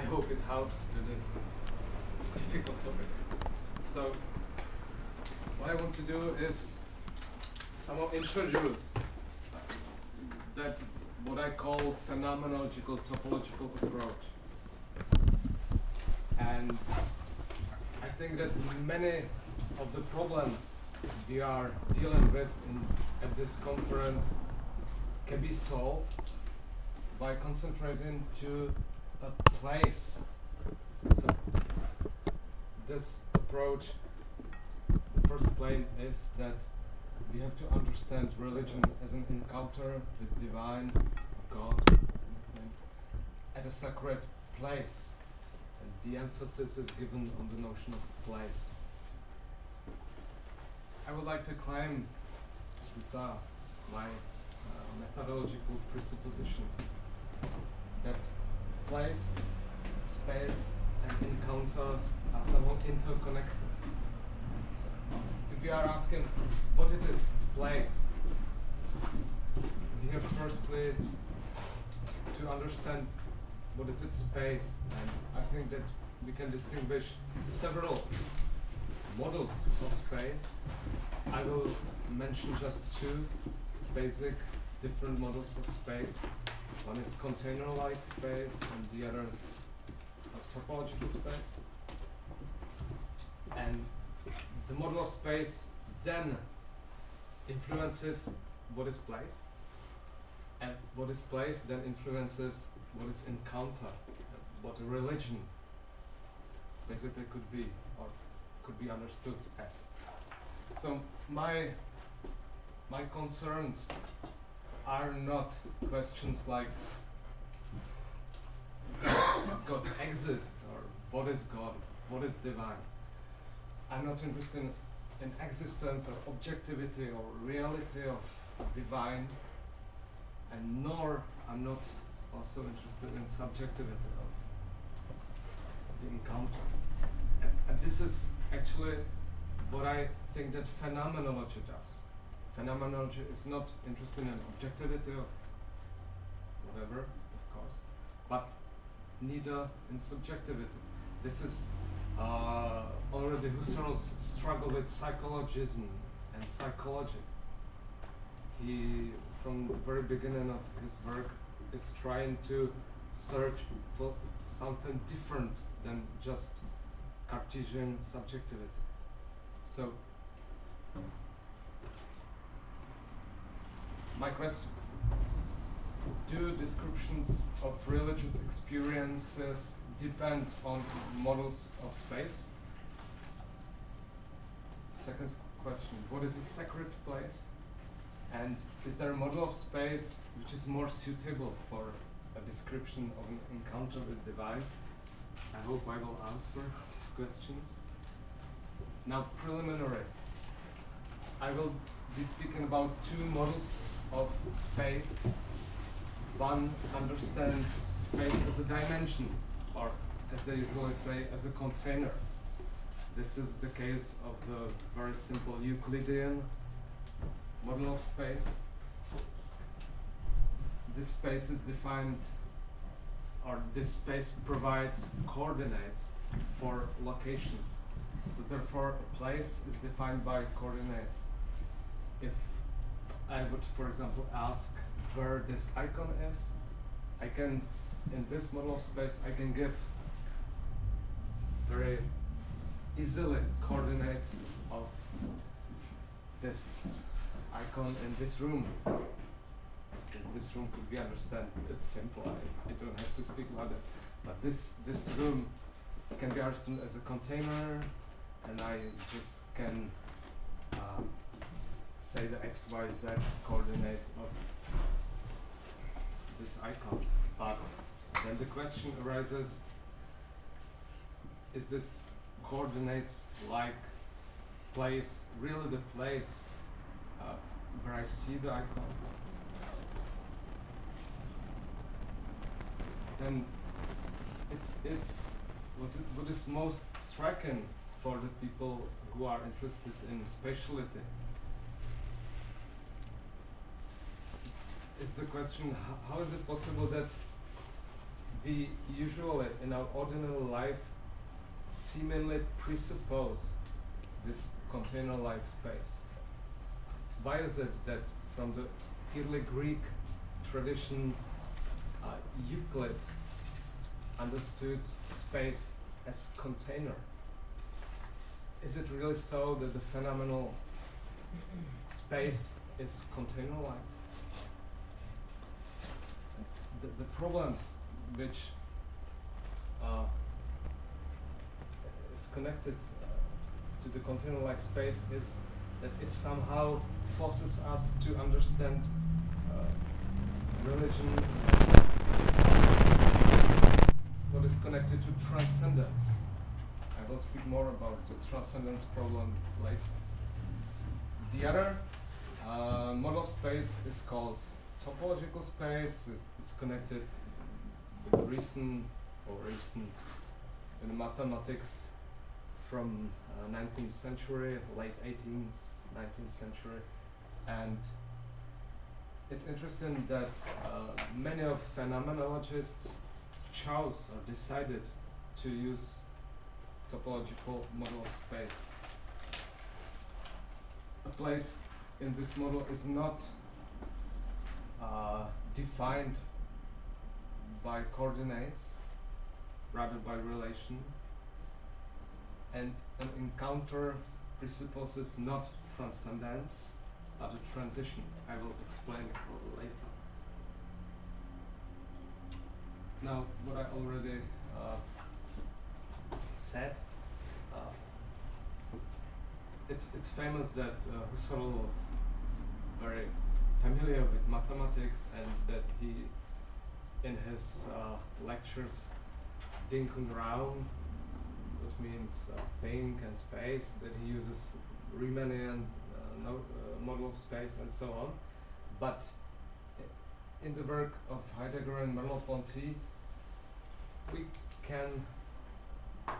hope it helps to this difficult topic. So, what I want to do is somehow introduce that what I call phenomenological topological approach. And I think that many of the problems we are dealing with at this conference can be solved by concentrating to a place. So this approach, the first claim is that we have to understand religion as an encounter with divine, God, at a sacred place. And the emphasis is given on the notion of place. I would like to claim, these are my methodological presuppositions, that place, space, and encounter are somehow interconnected. So, if we are asking what it is, place, we have firstly to understand what is its space, and I think that we can distinguish several models of space. I will mention just two basic different models of space. One is container-like space and the other is topological space. And the model of space then influences what is place, and what is place then influences what is encounter, what a religion basically could be, or could be understood as. So my concerns are not questions like does God exist, or what is God, what is divine. I'm not interested in existence or objectivity or reality of divine, and nor I'm not also interested in subjectivity of the encounter. And this is actually what I think that phenomenology does. Phenomenology is not interested in objectivity of whatever, of course, but neither in subjectivity. This is already Husserl's struggle with psychologism and psychology. He, from the very beginning of his work, is trying to search for something different than just Cartesian subjectivity. So, my questions. Do descriptions of religious experiences depend on models of space? Second question, what is a sacred place? And is there a model of space which is more suitable for a description of an encounter with divine? I hope I will answer these questions. Now, preliminary. I will be speaking about two models of space. One understands space as a dimension, or as they usually say, as a container. This is the case of the very simple Euclidean model of space. This space is defined, or this space provides coordinates for locations. So therefore, a place is defined by coordinates. If I would, for example, ask where this icon is, I can, in this model of space, I can give very easily coordinates of this icon in this room. This room could be understood. It's simple. I don't have to speak about this. But this room can be understood as a container, and I just can say the x, y, z coordinates of this icon. But then the question arises: is this coordinates like place really the place where I see the icon? Then it's what is most striking for the people who are interested in spatiality is the question: how is it possible that we usually, in our ordinary life, seemingly presuppose this container-like space. Why is it that from the early Greek tradition, Euclid understood space as container? Is it really so that the phenomenal space is container-like? The problems which is connected to the container-like space is that it somehow forces us to understand religion as what is connected to transcendence. I will speak more about the transcendence problem later. The other model of space is called topological space. It's connected with recent in mathematics from 19th century, late 18th, 19th century, and it's interesting that many of phenomenologists chose or decided to use topological model of space. A place in this model is not defined by coordinates, rather by relation, and an encounter presupposes not transcendence, but a transition. I will explain it a little later. Now, what I already said, it's famous that Husserl was very familiar with mathematics, and that he, in his lectures, Denken Raum, which means thing and space, that he uses Riemannian model of space and so on. But in the work of Heidegger and Merleau-Ponty, we can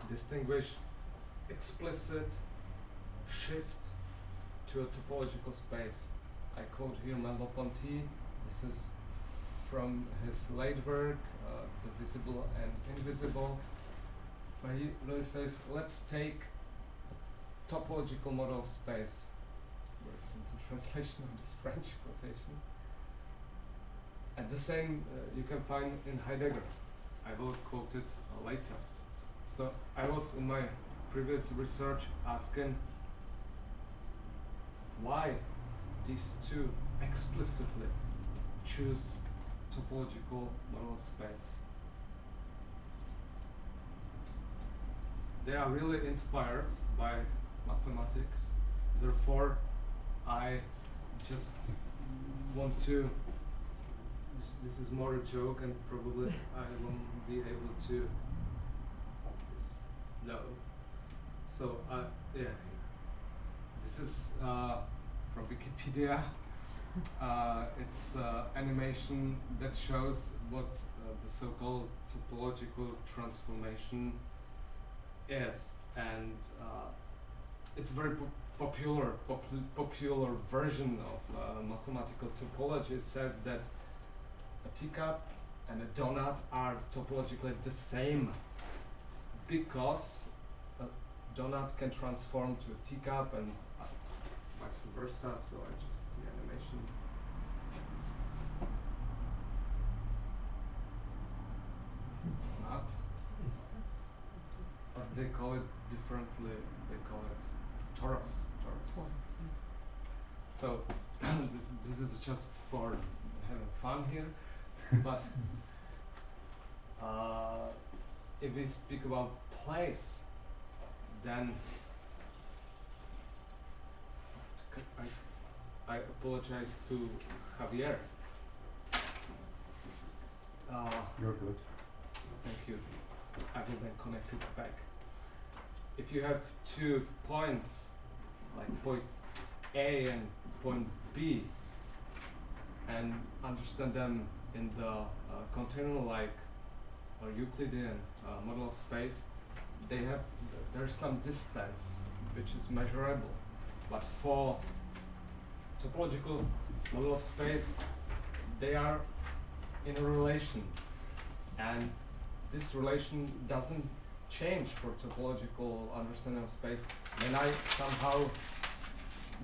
distinguish explicit shift to a topological space. I quote here Merleau-Ponty. This is from his late work, The Visible and Invisible, where he really says, let's take a topological model of space. Very simple translation of this French quotation. And the same you can find in Heidegger. I will quote it later. So I was in my previous research asking why these two explicitly choose topological model of space. They are really inspired by mathematics. Therefore, I just want to, this is more a joke, and probably I won't be able to, no. So, yeah, this is from Wikipedia. It's animation that shows what the so-called topological transformation is, and it's a very popular version of mathematical topology. It says that a teacup and a donut are topologically the same because a donut can transform to a teacup and vice versa. So I just the animation. Donut. Or they call it differently. They call it torus. So this is just for having fun here, but if we speak about place, then I apologize to Javier. You're good. Thank you. I will then connect it back. If you have 2 points, like point A and point B, and understand them in the container-like or Euclidean model of space, there's some distance which is measurable. But for topological model of space, they are in a relation, and this relation doesn't change for topological understanding of space when I somehow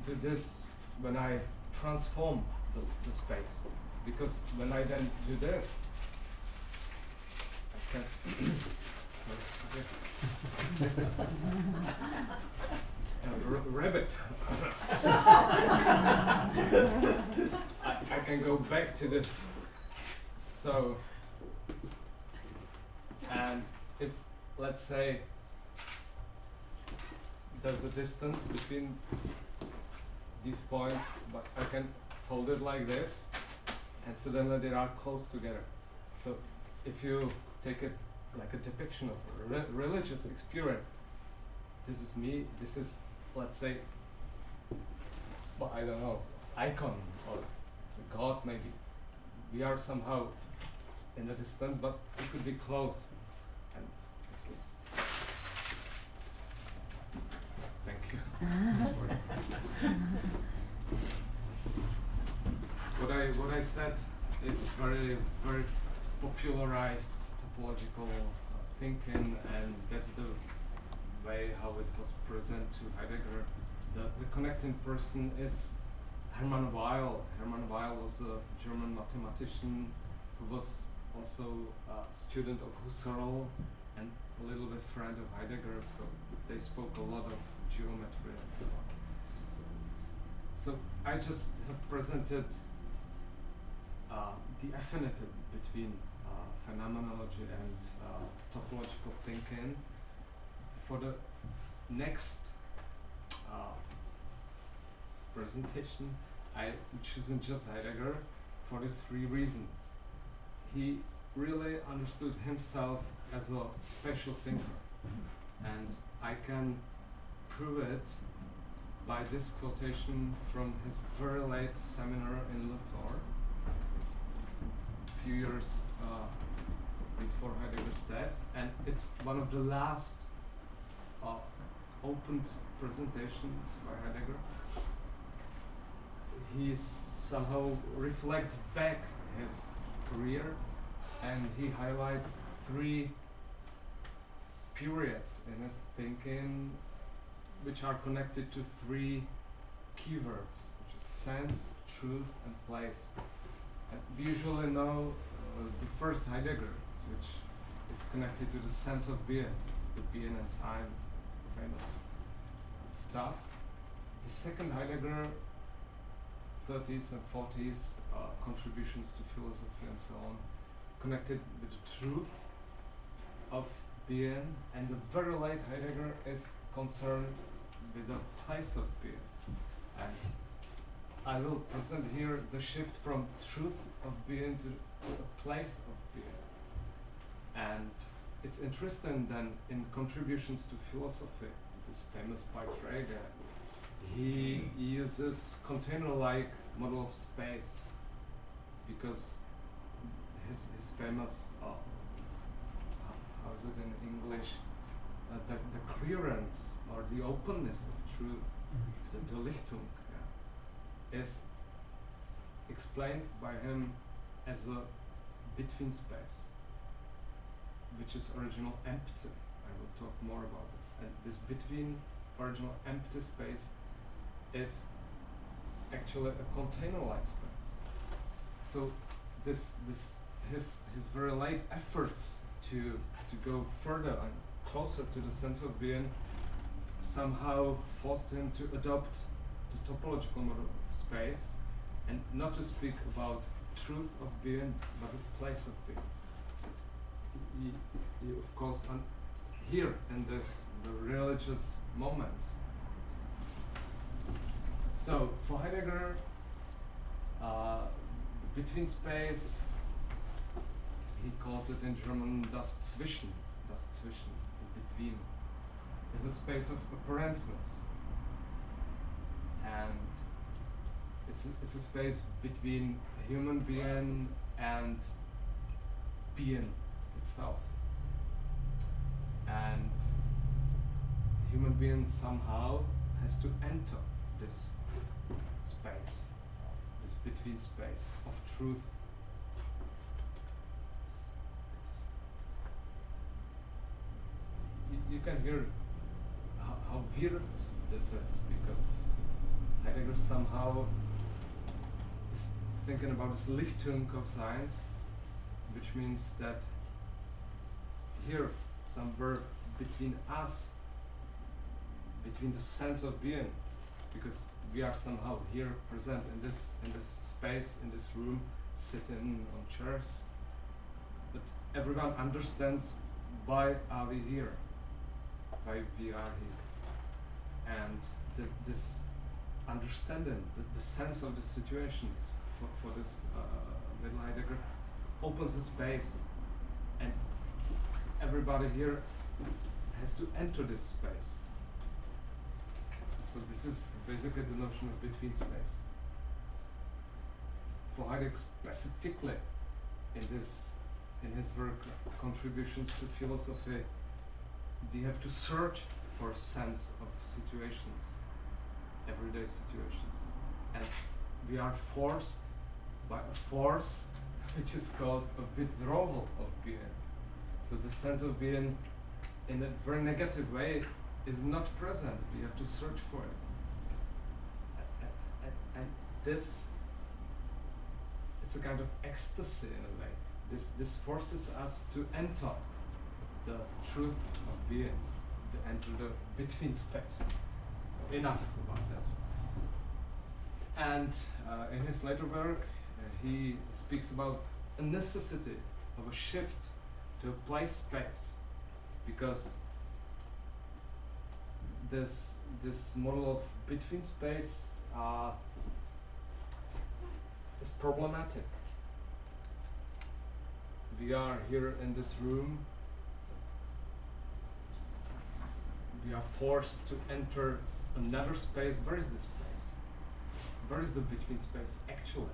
do this, when I transform the space. Because when I then do this, I can rabbit. I can go back to this. So, and if, let's say, there's a distance between these points, but I can fold it like this, and suddenly they are close together. So if you take it like a depiction of a religious experience, this is me, this is, let's say, well, I don't know, icon or God maybe. We are somehow in the distance, but we could be close. And this is, thank you. What I said is very, very popularized topological thinking, and that's the way how it was present to Heidegger. The connecting person is Hermann Weyl. Hermann Weyl was a German mathematician who was also a student of Husserl and a little bit friend of Heidegger, so they spoke a lot of geometry and so on. So I just have presented the affinity between phenomenology and topological thinking. For the next presentation, I'm choosing just Heidegger for these three reasons. He really understood himself as a spatial thinker, and I can prove it by this quotation from his very late seminar in Luthor. It's a few years before Heidegger's death, and it's one of the last opened presentations by Heidegger. He somehow reflects back his career, and he highlights three periods in his thinking which are connected to three keywords, which is sense, truth, and place. And we usually know the first Heidegger, which is connected to the sense of being. This is the being and time famous stuff. The second Heidegger, 30s and 40s, contributions to philosophy and so on, connected with the truth of being, and the very late Heidegger is concerned with the place of being. And I will present here the shift from truth of being to a place of being. And it's interesting then in contributions to philosophy, this famous by Frege, he uses container-like model of space, because his famous, how is it in English, the clearance or the openness of truth, the Lichtung, is explained by him as a between space, which is original empty. I will talk more about this. And this between original empty space is actually a container-like space. So his very late efforts to go further and closer to the sense of being somehow forced him to adopt the topological model of space, and not to speak about truth of being, but a place of being. He of course, here in this, the religious moments. So for Heidegger, between space, he calls it in German das Zwischen, the between, is a space of apparentness, and it's a space between a human being and being itself. And human being somehow has to enter this space, this between space of truth. you can hear how weird this is, because Heidegger somehow is thinking about this Lichtung of science, which means that here, somewhere between us, between the sense of being, because we are somehow here present in this space, in this room, sitting on chairs, but everyone understands why are we here, why we are here, and this understanding, the sense of the situations for this little Heidegger opens a space, and everybody here has to enter this space. So this is basically the notion of between space. For Heidegger specifically, in his work, contributions to philosophy, we have to search for a sense of situations, everyday situations, and we are forced by a force which is called a withdrawal of being. So the sense of being, in a very negative way, is not present. We have to search for it. And this, it's a kind of ecstasy in a way. This forces us to enter the truth of being, to enter the between space. Enough about this. And in his later work, he speaks about a necessity of a shift to a place space, because this model of between space is problematic. We are here in this room. We are forced to enter another space. Where is this space? Where is the between space actually?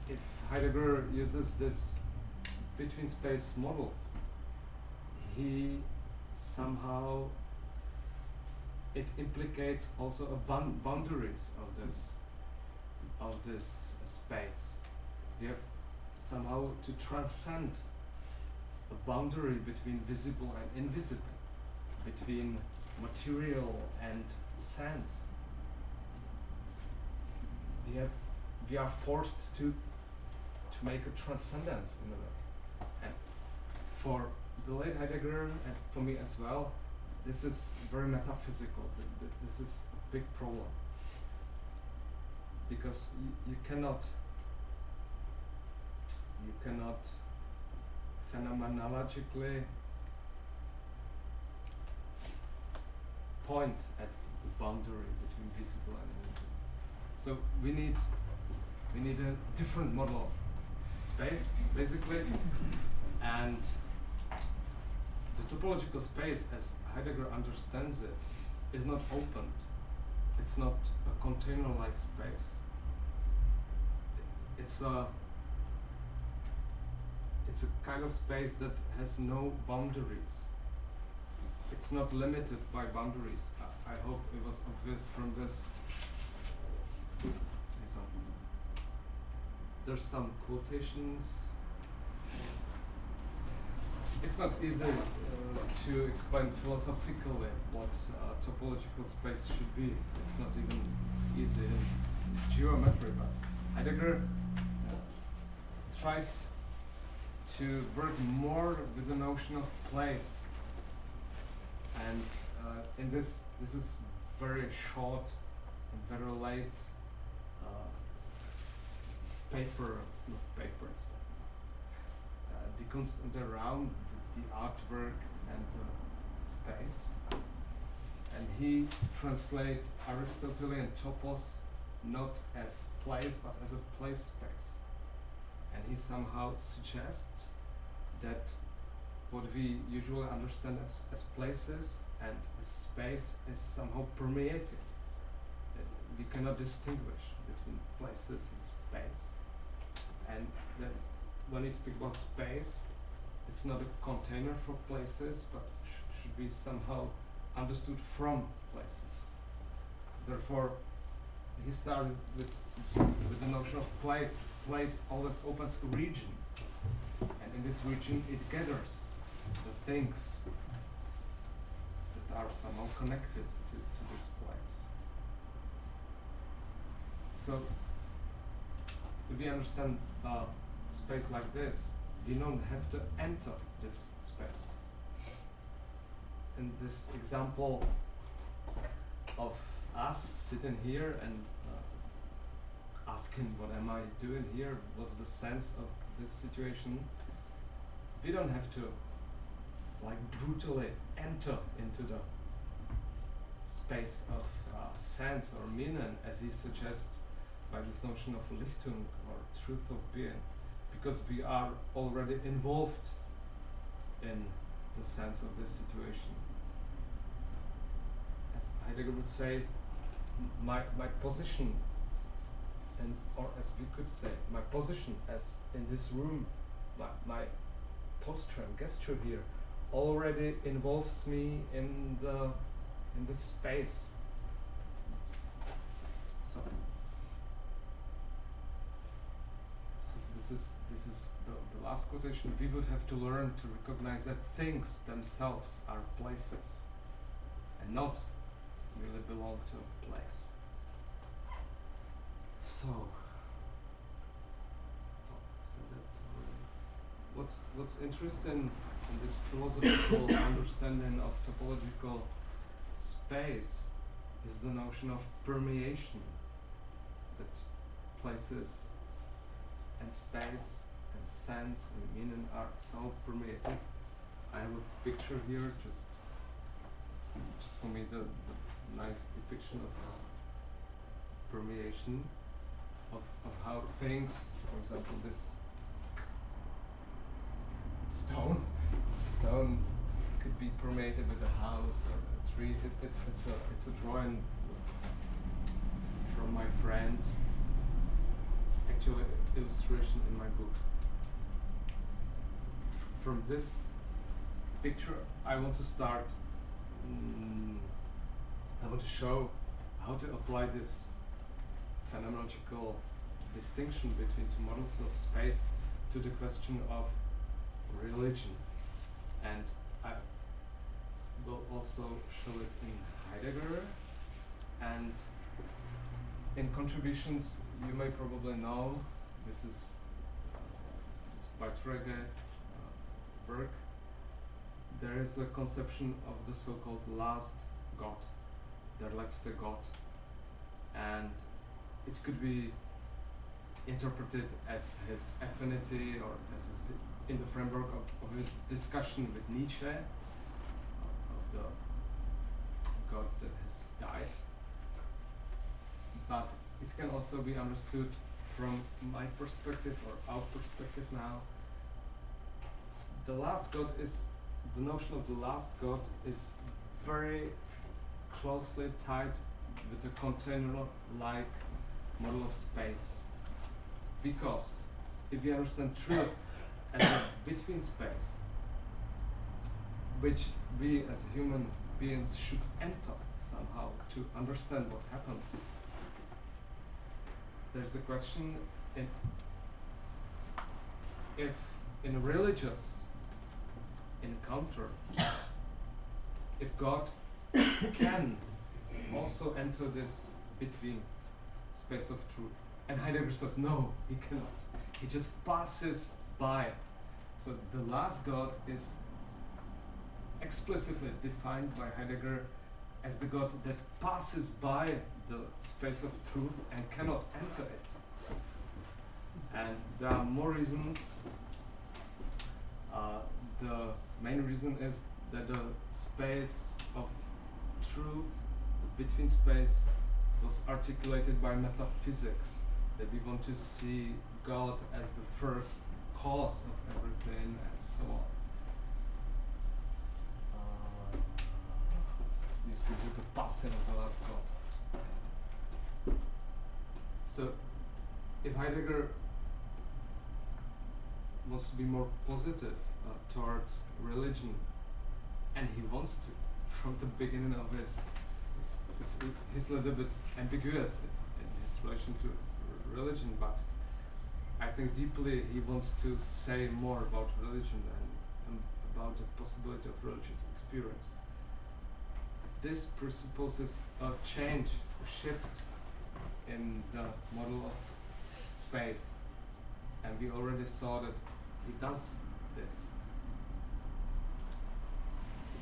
If Heidegger uses this between space model, he somehow, it implicates also a boundaries of this space. We have somehow to transcend a boundary between visible and invisible, between material and sense. We are forced to make a transcendence in a way. And for the late Heidegger, and for me as well, this is very metaphysical. This is a big problem, because you cannot phenomenologically point at the boundary between visible and invisible. So we need a different model of space, basically, and the topological space, as Heidegger understands it, is not opened. It's not a container-like space. It's a kind of space that has no boundaries. It's not limited by boundaries. I hope it was obvious from this example. There's some quotations. It's not easy to explain philosophically what topological space should be. It's not even easy in geometry, but Heidegger tries to work more with the notion of place. And in this is very short and very late paper. It's not paper, it's Die Kunst und der Raum, the artwork and the space. And he translates Aristotelian topos not as place but as a place space. And he somehow suggests that what we usually understand as places and as space is somehow permeated. We cannot distinguish between places and space. And that when we speak about space, it's not a container for places, but should be somehow understood from places. Therefore, he started with the notion of place. Place always opens a region, and in this region it gathers the things are somehow connected to this place. So, if we understand space like this, we don't have to enter this space. In this example of us sitting here and asking what am I doing here, what's the sense of this situation, we don't have to like brutally enter into the space of sense or meaning, as he suggests by this notion of Lichtung or truth of being, because we are already involved in the sense of this situation. As Heidegger would say, my position, and or as we could say, my position as in this room, my posture and gesture here already involves me in the space. So this is the last quotation. We would have to learn to recognize that things themselves are places and not really belong to a place. So that what's interesting in this philosophical understanding of topological space is the notion of permeation, that places and space and sense and meaning are so permeated. I have a picture here, just for me, the nice depiction of permeation, of how things, for example, this stone could be permeated with a house or a tree. It's a drawing from my friend, actually illustration in my book. From this picture I want to start, I want to show how to apply this phenomenological distinction between two models of space to the question of religion. And I will also show it in Heidegger, and in contributions you may probably know, this is by work. There is a conception of the so-called last God, der letzte Gott, and it could be interpreted as his affinity or as his in the framework of his discussion with Nietsche, of the God that has died. But it can also be understood from my perspective or our perspective now. The last God is, the notion of the last God is very closely tied with the container-like model of space. Because if we understand truth as a between space, which we as human beings should enter somehow to understand what happens, there's the question if in a religious encounter, if God can also enter this between space of truth. And Heidegger says no, he cannot. He just passes by. So the last God is explicitly defined by Heidegger as the God that passes by the space of truth and cannot enter it. And there are more reasons. The main reason is that the space of truth, the between space, was articulated by metaphysics, that we want to see God as the first cause of everything and so on. You see with the passing of the last God. So if Heidegger wants to be more positive towards religion, and he wants to, from the beginning of he's a little bit ambiguous in his relation to religion, but I think deeply he wants to say more about religion and about the possibility of religious experience. this presupposes a change, a shift in the model of space. And we already saw that it does this.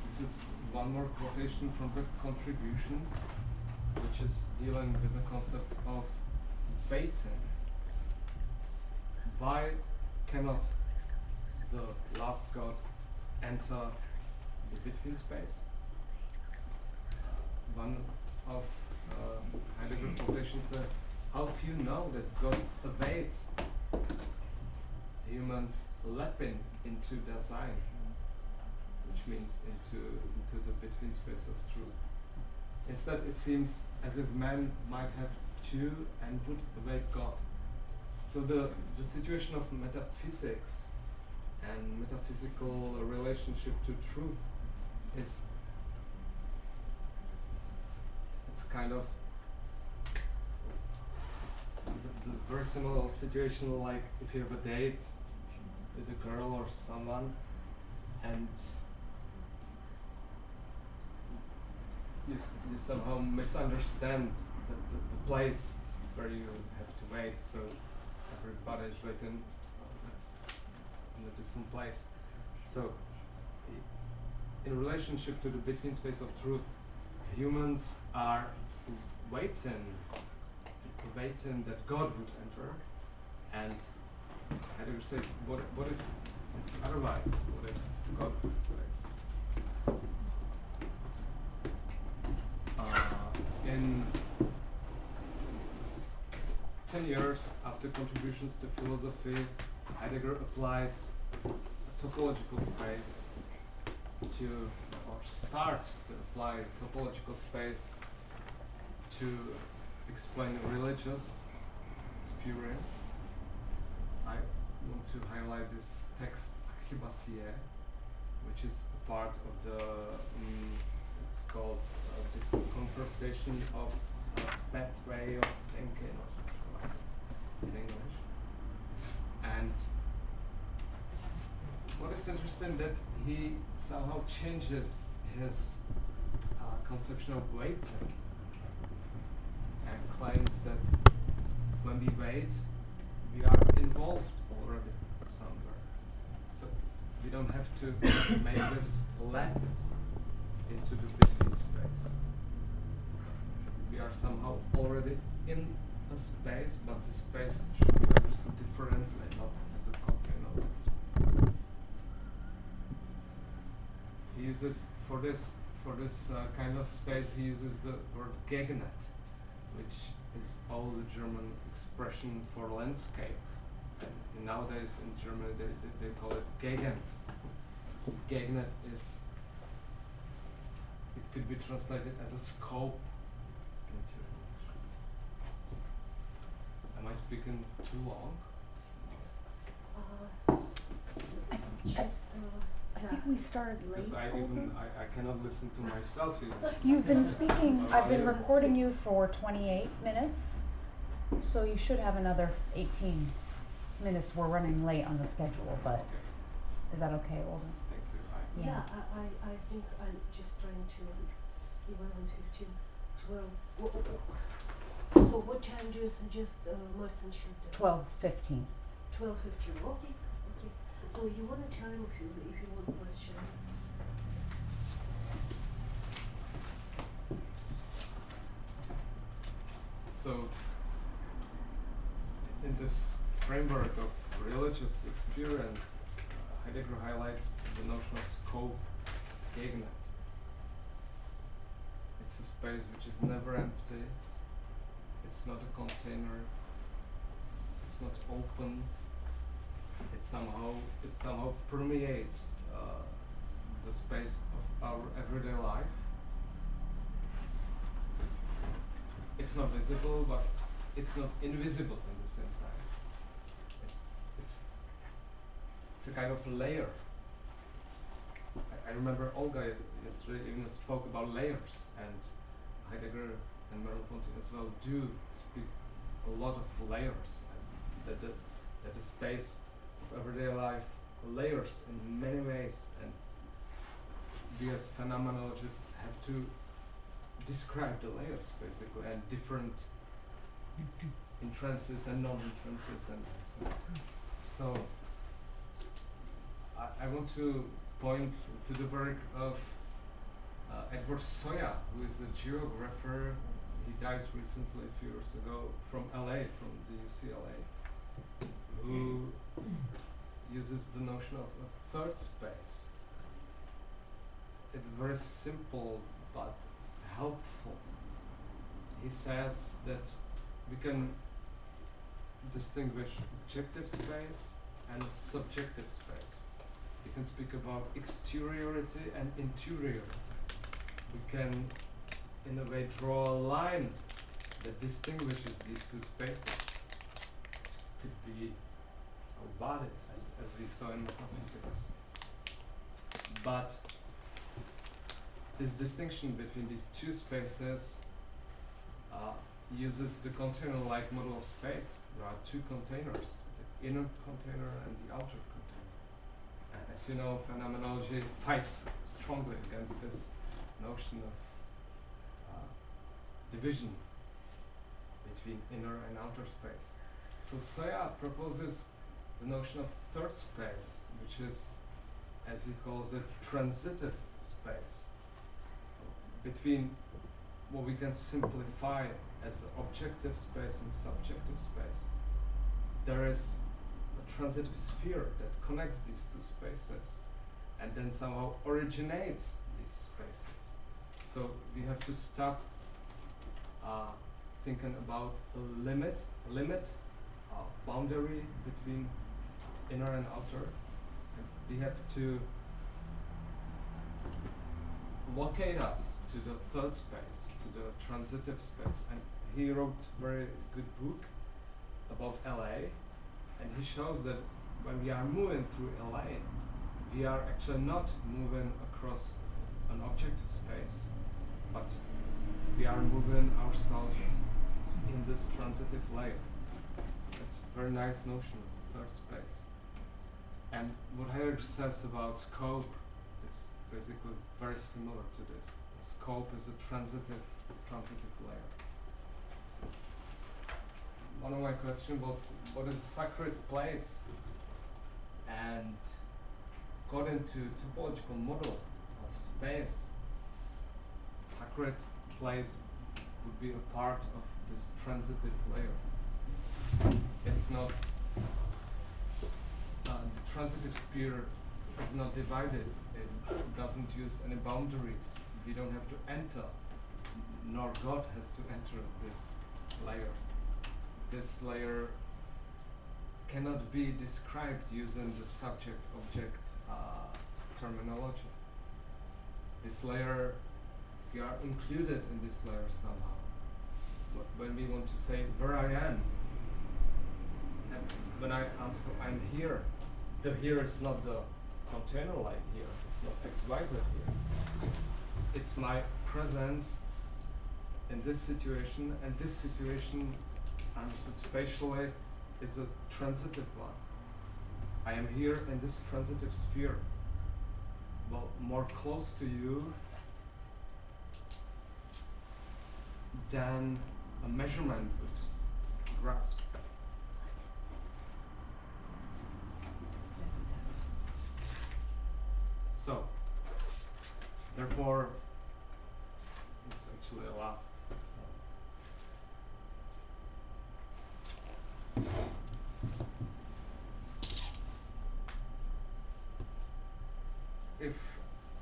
This is one more quotation from the contributions, which is dealing with the concept of waiting. Why cannot the last God enter the between space? One of Heidegger quotation says, how few know that God awaits humans leaping into Dasein, which means into the between space of truth. Instead, it seems as if man might have two and would await God. So the situation of metaphysics and metaphysical relationship to truth is it's kind of the very similar situation, like if you have a date with a girl or someone and you somehow misunderstand the place where you have to wait, so everybody is waiting in a different place. So in relationship to the between space of truth, humans are waiting that God would enter, and Heidegger says, what if it's otherwise? What if God waits? In 10 years after contributions to philosophy, Heidegger applies a topological space to, or starts to apply topological space to explain religious experience. I want to highlight this text Archibasie, which is a part of the it's called this conversation of pathway of thinking or something like this in English. And what is interesting that he somehow changes his conception of waiting and claims that when we wait, we are involved already somewhere. So we don't have to make this leap into the between space. We are somehow already in a space, but the space should be understood differently, not as a container of space. He uses for this kind of space, he uses the word Gegenwart, which is all the German expression for landscape. And nowadays in Germany they call it Gegend. Gegend is, it could be translated as a scope into English. Am I speaking too long? I think we started late. Because I cannot listen to myself even. You've been speaking, I've been recording you for 28 minutes, so you should have another 18 minutes. We're running late on the schedule, but is that okay, Olden? Thank you. Yeah, I think I'm just trying to 11:15, 12. So what time do you suggest Martin should? 12:15. 12:15. Okay. So you want a time if you want questions. So in this framework of religious experience, Heidegger highlights the notion of scope, Gegenwart. It's a space which is never empty. It's not a container. It's not open. It somehow permeates the space of our everyday life. It's not visible, but it's not invisible at the same time. It's a kind of layer. I remember Olga yesterday even spoke about layers, and Heidegger and Merleau-Ponty as well do speak a lot of layers, and that the space of everyday life layers in many ways, and we as phenomenologists have to describe the layers basically, and different entrances and non-entrances, and so I want to point to the work of Edward Soya, who is a geographer. He died recently, a few years ago, from LA, from the UCLA, who uses the notion of a third space. It's very simple but helpful. He says that we can distinguish objective space and subjective space. We can speak about exteriority and interiority. We can, in a way, draw a line that distinguishes these two spaces. Could be our body, as we saw in metaphysics. But this distinction between these two spaces uses the container-like model of space. There are two containers, the inner container and the outer container. And as you know, phenomenology fights strongly against this notion of division between inner and outer space. So Soya proposes the notion of third space, which is, as he calls it, transitive space, between what we can simplify as objective space and subjective space. There is a transitive sphere that connects these two spaces and then somehow originates these spaces. So we have to stop thinking about a limit, boundary between inner and outer. And we have to locate us to the third space, to the transitive space. And he wrote a very good book about LA, and he shows that when we are moving through LA, we are actually not moving across an objective space, but we are moving ourselves in this transitive layer. It's a very nice notion of third space. And what Heidegger says about scope is basically very similar to this. Scope is a transitive layer. One of my questions was, what is a sacred place? And according to topological model of space, sacred place would be a part of this transitive layer. It's not, the transitive sphere is not divided. It doesn't use any boundaries. We don't have to enter, nor God has to enter this layer. This layer cannot be described using the subject-object terminology. This layer, we are included in this layer somehow. When we want to say where I am, and when I answer I'm here, the here is not the container like here, it's not XYZ here. It's my presence in this situation, and this situation, understood spatially, is a transitive one. I am here in this transitive sphere. Well, more close to you than a measurement would grasp. So, therefore, it's actually a last. If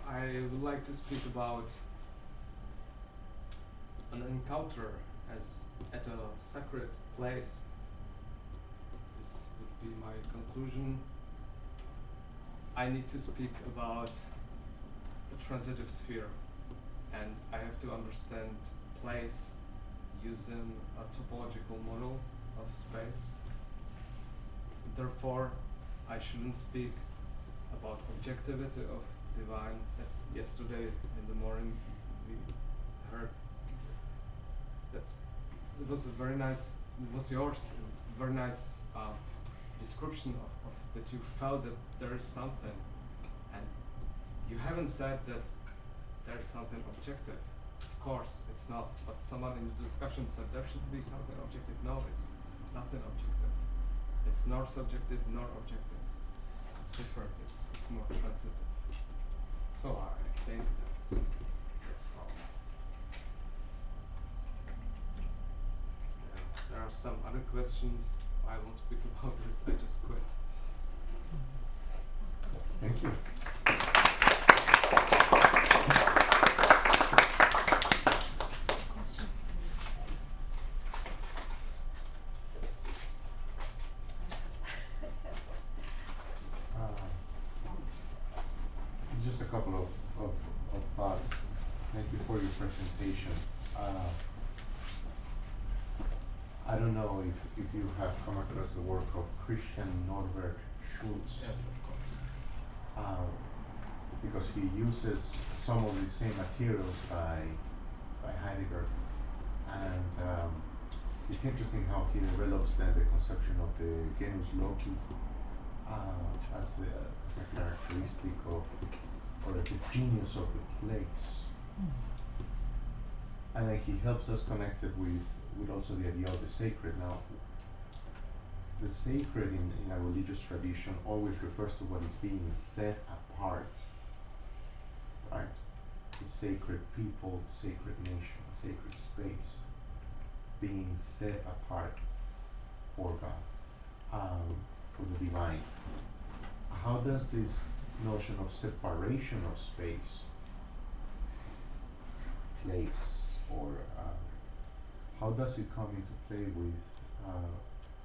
I would like to speak about an encounter as at a sacred place, this would be my conclusion. I need to speak about a transitive sphere, and I have to understand place using a topological model of space. Therefore, I shouldn't speak about objectivity of divine, as yesterday in the morning we heard that it was a very nice, it was yours, a very nice description of that you felt that there is something, and you haven't said that there is something objective. Of course, it's not. But someone in the discussion said there should be something objective. No, it's nothing objective. It's nor subjective nor objective. It's different. It's more transitive. So I think that's all. Yeah, there are some other questions. I won't speak about this. I just quit. Thank you. Questions, please. Just a couple of thoughts. Thank you for your presentation. I don't know if you have come across the work of Christian Norbert Schulz. Yes, of course. Because he uses some of the same materials by Heidegger, and it's interesting how he develops then the conception of the genus loci as a characteristic of, or the genius of the place. And then he helps us connect it with also the idea of the sacred. Now, the sacred in a religious tradition always refers to what is being set apart, right? The sacred people, sacred nation, sacred space, being set apart for God, for the divine. How does this notion of separation of space, place, or how does it come into play with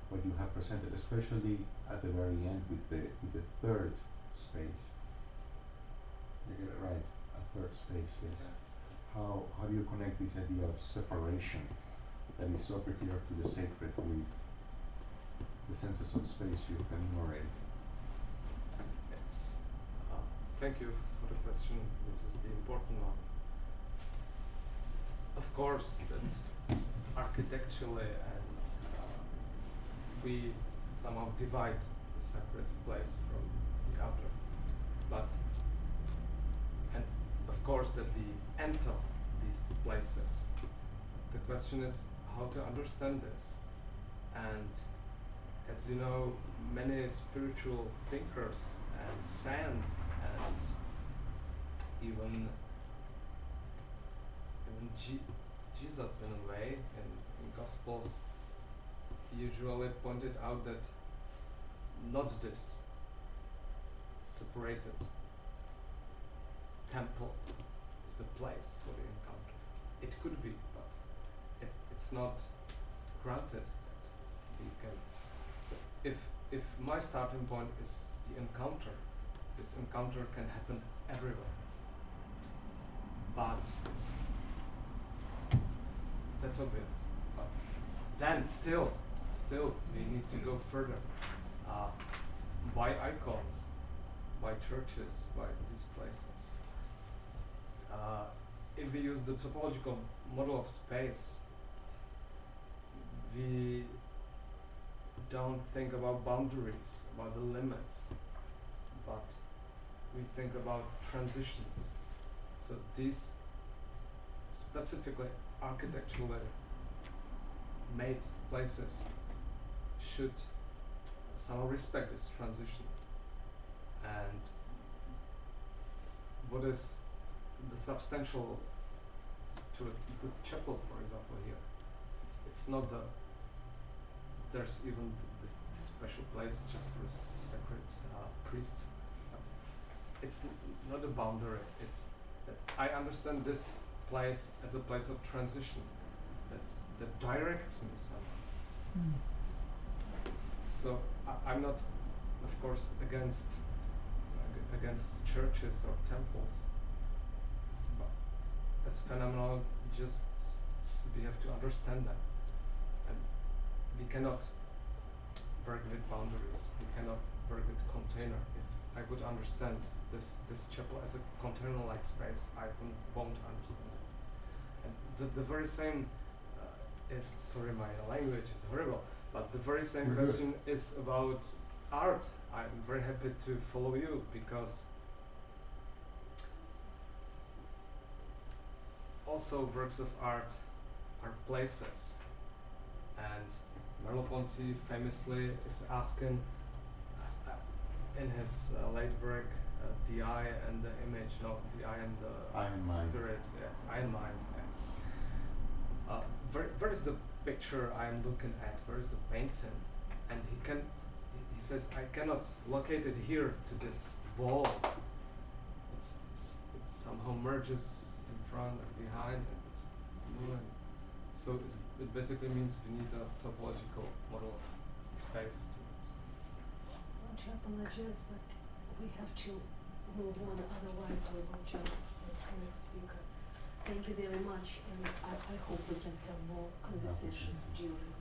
what you have presented, especially at the very end with the third space? You get it right, a third space, yes. How do you connect this idea of separation that is so peculiar to the sacred with the senses of space you can enumerate? It's, thank you for the question. This is the important one. Of course, that architecturally and we somehow divide the separate place from the outer. But, and of course that we enter these places. The question is how to understand this. And as you know, many spiritual thinkers and saints and even Jesus in a way in Gospels usually pointed out that not this separated temple is the place for the encounter. It could be, but it's not granted that we can. So if my starting point is the encounter, this encounter can happen everywhere. But that's obvious. But then still we need to go further. Why icons? Why churches? Why these places? If we use the topological model of space, we don't think about boundaries, about the limits, but we think about transitions. So these specifically architecturally made places should somehow respect this transition. And what is the substantial to the chapel, for example, here? It's not the, there's even this special place just for a sacred priest. But it's not a boundary. It's that I understand this place as a place of transition that directs me somehow. So I'm not, of course, against churches or temples, but as phenomenologists we have to understand them, and we cannot work with boundaries. We cannot work with container. If I would understand this chapel as a container-like space, I won't understand it. And the very same is, sorry, my language is horrible, but the very same question is about art. I'm very happy to follow you because also works of art are places. And Merleau-Ponty famously is asking in his late work, The Eye and the Image, no, The Eye and the Eye and Mind. Spirit, yes, Eye and Mind. Yeah. Where is the picture I'm looking at? Where is the painting? And he says, I cannot locate it here to this wall. It somehow merges in front and behind, and it's moving. So it basically means we need a topological model of space. I apologize, but we have to move on, otherwise we will jump the next speaker. Thank you very much, and I hope we can have more conversation during